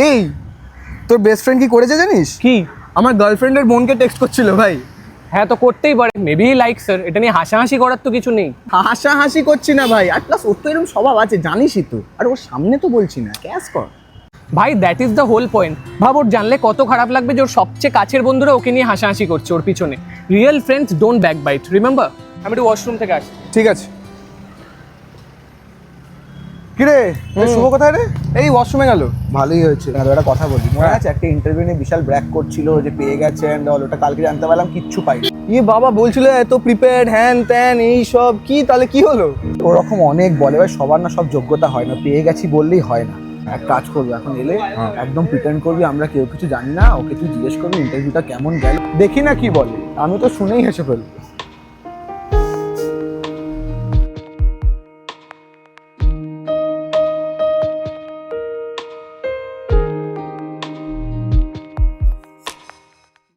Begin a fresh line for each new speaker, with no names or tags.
এই তোর best friend কি করেছে জানিস?
কি?
আমার গার্লফ্রেন্ডের বোনকে টেক্সট করছিল ভাই।
হ্যাঁ তো করতেই পারে, মেবি লাইক স্যার, এটা নিয়ে হাসাহাসি করার তো কিছু নেই।
হাসাহাসি করছি না ভাই, আর প্লাস ওর তো এরকম স্বভাব আছে জানিসই তো, আর ওর সামনে তো বলছি না, ক্যাশ কর
ভাই that is the whole point. ভাব ওর জানলে কত খারাপ লাগবে যে ওর সবচেয়ে কাছের বন্ধুরা ওকে নিয়ে হাসাহাসি করছে ওর পিছনে। Real friends don't back bite, remember? আমি একটু ওয়াশরুম থেকে আসি।
ঠিক আছে। কিরে শুভ কোথায় রে? এই ওয়াশরুমে গেল। ভালোই হয়েছে, একটা কথা বলি, মনে আছে একটা ইন্টারভিউ নিয়ে বিশাল ব্র্যাক করছিল যে পেয়ে গেছে এন্ড অল, ওটা কালকে জানতে পারলাম কিচ্ছু পাইনি। ইয়ে বাবা বলছিল এত প্রিপেয়ার্ড হ্যান ত্যান এই সব, কি তাহলে কি হলো? ওরকম অনেক বলে ভাই, সবার না সব যোগ্যতা হয় না, পেয়ে গেছি বললেই হয় না। এক কাজ করবো, এখন এলে একদম প্রিটেন্ড করবি আমরা কেউ কিছু জানি না, ওকে তুই জিজ্ঞেস করবি ইন্টারভিউটা কেমন গেল, দেখি না কি বলে, আমি তো শুনেই হেসে ফেলবো।